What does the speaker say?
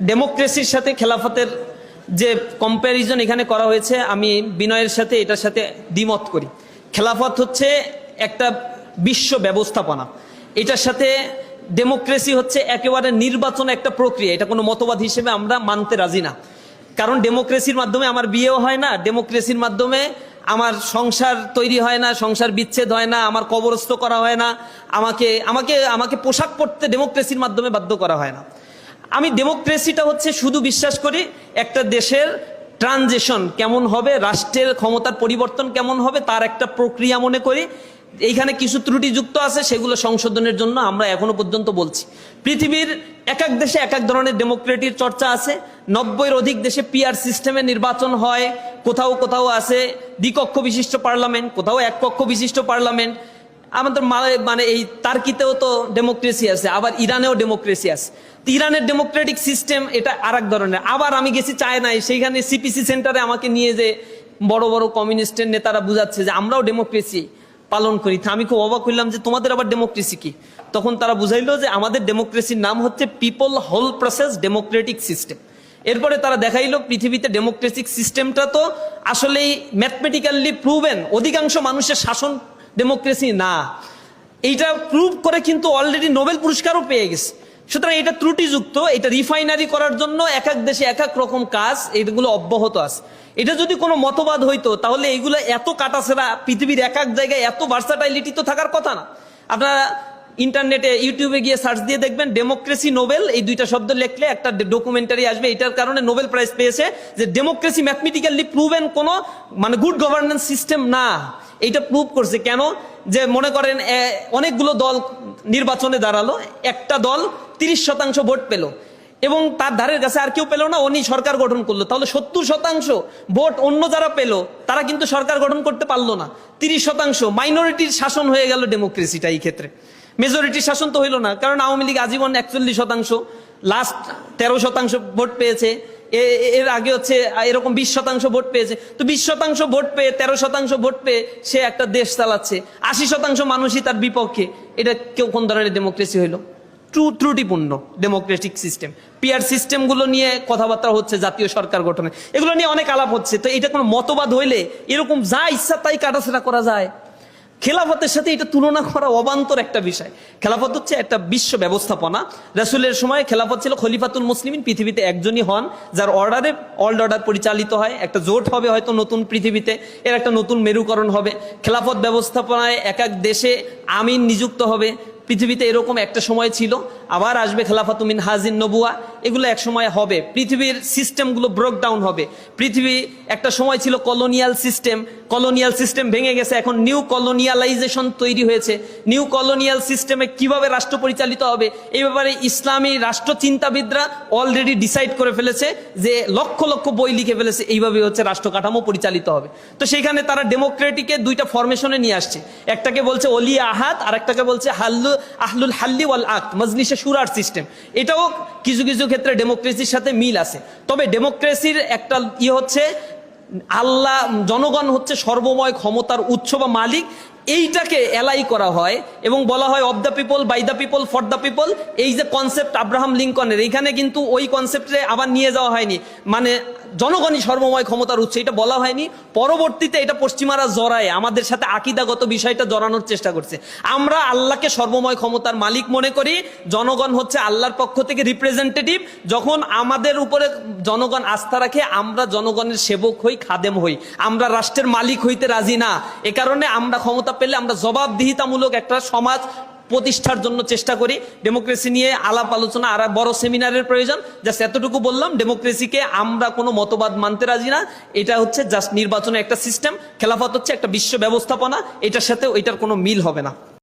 ডেমোক্রেসির সাথে খেলাফতের যে কম্প্যারিজন এখানে করা হয়েছে, আমি বিনয়ের সাথে এটার সাথে দ্বিমত করি। খেলাফত হচ্ছে একটা বিশ্ব ব্যবস্থাপনা, এটার সাথে ডেমোক্রেসি হচ্ছে একেবারে নির্বাচন একটা প্রক্রিয়া। এটা কোনো মতবাদ হিসেবে আমরা মানতে রাজি না, কারণ ডেমোক্রেসির মাধ্যমে আমার বিয়েও হয় না, ডেমোক্রেসির মাধ্যমে আমার সংসার তৈরি হয় না, সংসার বিচ্ছেদ হয় না, আমার কবরস্থ করা হয় না, আমাকে আমাকে আমাকে পোশাক পরতে ডেমোক্রেসির মাধ্যমে বাধ্য করা হয় না। আমি ডেমোক্রেসিটা হচ্ছে শুধু বিশ্বাস করি একটা দেশের ট্রানজিশন কেমন হবে, রাষ্ট্রের ক্ষমতার পরিবর্তন কেমন হবে তার একটা প্রক্রিয়া মনে করি। এইখানে কিছু ত্রুটিযুক্ত আছে, সেগুলো সংশোধনের জন্য আমরা এখনো পর্যন্ত বলছি। পৃথিবীর এক এক দেশে এক এক ধরনের ডেমোক্রেটির চর্চা আছে। 90-এর অধিক দেশে পিআর সিস্টেমে নির্বাচন হয়, কোথাও কোথাও আছে দ্বিকক্ষ বিশিষ্ট পার্লামেন্ট, কোথাও এক কক্ষ বিশিষ্ট পার্লামেন্ট। আমাদের মানে এই তার্কিতেও তো ডেমোক্রেসি আছে, আবার ইরানেও ডেমোক্রেসি আছে। ইরানের ডেমোক্রেটিক সিস্টেম এটা আর এক ধরনের। আবার আমি গেছি চায়নায়, সেইখানে সিপিসি সেন্টারে আমাকে নিয়ে যে বড় বড় কমিউনিস্টের নেতারা বুঝাচ্ছে যে আমরাও ডেমোক্রেসি পালন করি। আমি খুব অবাক হইলাম যে তোমাদের আবার ডেমোক্রেসি কি। তখন তারা বুঝাইলো যে আমাদের ডেমোক্রেসির নাম হচ্ছে people whole process democratic system. এরপরে তারা দেখাইলো পৃথিবীতে ডেমোক্রেটিক সিস্টেমটা তো আসলেই ম্যাথমেটিক্যালি প্রুভেন, অধিকাংশ মানুষের শাসন ডেমোক্রেসি না। এইটা প্রুভ করে কিন্তু অলরেডি নোবেল পুরস্কারও পেয়ে গেছে। সুতরাং এটা ত্রুটিযুক্ত, এটা রিফাইনারি করার জন্য এক এক দেশে এক এক রকম কাজ, এগুলো অব্যাহত আছে। এটা যদি কোনো মতবাদ হইতো তাহলে এইগুলো এত কাটাছেড়া, পৃথিবীর এক এক জায়গায় এত ভার্সাটাইলিটি তো থাকার কথা না। আপনারা ইন্টারনেটে ইউটিউবে গিয়ে সার্চ দিয়ে দেখবেন ডেমোক্রেসি নোবেল, এই দুইটা শব্দ লিখলে একটা ডকুমেন্টারি আসবে। এটার কারণে নোবেল প্রাইজ পেয়েছে যে ডেমোক্রেসি ম্যাথমেটিক্যালি প্রুভেন কোনো মানে গুড গভর্নেন্স সিস্টেম না। এইটা প্রুভ করছে কেন, যে মনে করেন অনেকগুলো দল নির্বাচনে দাঁড়ালো, একটা দল 30% ভোট পেল এবং তার ধারের কাছে আর কেউ পেল না, উনি সরকার গঠন করলো। তাহলে 70% ভোট অন্য যারা পেল তারা কিন্তু সরকার গঠন করতে পারলো না। 30% মাইনরিটির শাসন হয়ে গেল ডেমোক্রেসিটা। এই ক্ষেত্রে মেজরিটির শাসন তো হইলো না, কারণ আওয়ামী লীগ আজীবন 41%, লাস্ট 13% ভোট পেয়েছে। এর আগে হচ্ছে এরকম 20% ভোট পেয়েছে। তো 20% ভোট পেয়ে 13% ভোট পেয়ে সে একটা দেশ চালাচ্ছে, 80% মানুষই তার বিপক্ষে। এটা কেউ কোন ধরনের ডেমোক্রেসি হইলো? ত্রুটিপূর্ণ ডেমোক্রেটিক সিস্টেম। পিআর সিস্টেমগুলো নিয়ে কথাবার্তা হচ্ছে, জাতীয় সরকার গঠনে এগুলো নিয়ে অনেক আলাপ হচ্ছে। তো এটা কোনো মতবাদ হইলে এরকম যা ইচ্ছা তাই কাটাছেড়া করা যায়? খেলাফতের সাথে এটা তুলনা করা অবান্তর একটা বিষয়। খেলাফত হচ্ছে একটা বিশ্ব ব্যবস্থাপনা। রাসূলের সময় খেলাফত ছিল খলিফাতুল মুসলিমিন, পৃথিবীতে একজনই হন যার অর্ডারে অল অর্ডার পরিচালিত হয়। একটা জোট হবে হয়তো নতুন পৃথিবীতে, এর একটা নতুন মেরুকরণ হবে। খেলাফত ব্যবস্থাপনায় এক এক দেশে আমিন নিযুক্ত হবে। পৃথিবীতে এরকম একটা সময় ছিল, আবার আসবে খেলাফাতু মিন হাজিন নবুয়া, এগুলো এক সময় হবে। পৃথিবীর সিস্টেমগুলো ব্রেক ডাউন হবে। পৃথিবী একটা সময় ছিল কলোনিয়াল সিস্টেম, কলোনিয়াল সিস্টেম ভেঙে গেছে, এখন নিউ কলোনিয়ালাইজেশন তৈরি হয়েছে। নিউ কলোনিয়াল সিস্টেমে কিভাবে রাষ্ট্র পরিচালিত হবে এই ব্যাপারে ইসলামী রাষ্ট্র চিন্তাবিদরা অলরেডি ডিসাইড করে ফেলেছে, যে লক্ষ লক্ষ বই লিখে ফেলেছে এইভাবে হচ্ছে রাষ্ট্র কাঠামো পরিচালিত হবে। তো সেইখানে তারা ডেমোক্রেটিকে দুইটা ফরমেশনে নিয়ে আসছে, একটাকে বলছে ওলি আহাদ আর একটাকে বলছে আহলুল হাল্লি ওয়াল আকদ, মজলিসে শুরার সিস্টেম। এটাও কিছু কিছু ক্ষেত্রে ডেমোক্রেসির সাথে মিল আছে। তবে ডেমোক্রেসির একটা হচ্ছে আল্লাহ, জনগণ হচ্ছে সর্বময় ক্ষমতার উৎস বা মালিক, এইটাকে এলাই করা হয় এবং বলা হয় of the people, by the people, for the people. এই যে কনসেপ্ট আব্রাহাম লিঙ্কনের, এইখানে কিন্তু ওই কনসেপ্টে আবার নিয়ে যাওয়া হয়নি, মানে জনগণই সর্বময় ক্ষমতার উৎস, এটা বলা হয়নি। পরবর্তীতে এটা পশ্চিমারা জড়ায় আমাদের সাথে আকীদাগত বিষয়টা জড়ানোর চেষ্টা করছে। আমরা আল্লাহকে সর্বময় ক্ষমতার মালিক মনে করি, জনগণ হচ্ছে আল্লাহর পক্ষ থেকে রিপ্রেজেন্টেটিভ। যখন আমাদের উপরে জনগণ আস্থা রাখে, আমরা জনগণের সেবক হই, খাদেম হই, আমরা রাষ্ট্রের মালিক হইতে রাজি না। এ কারণে আমরা ক্ষমতা পেলে আমরা জবাবদিহিতামূলক একটা সমাজ প্রতিষ্ঠার জন্য চেষ্টা করি। ডেমোক্রেসি নিয়ে আলাপ আলোচনা আর বড় সেমিনারের প্রয়োজন। জাস্ট এতটুকু বললাম, ডেমোক্রেসিকে আমরা কোনো মতবাদ মানতে রাজি না। এটা হচ্ছে জাস্ট নির্বাচনের একটা সিস্টেম। খেলাফত হচ্ছে একটা বিশ্ব ব্যবস্থাপনা, এটার সাথে ওইটার কোনো মিল হবে না।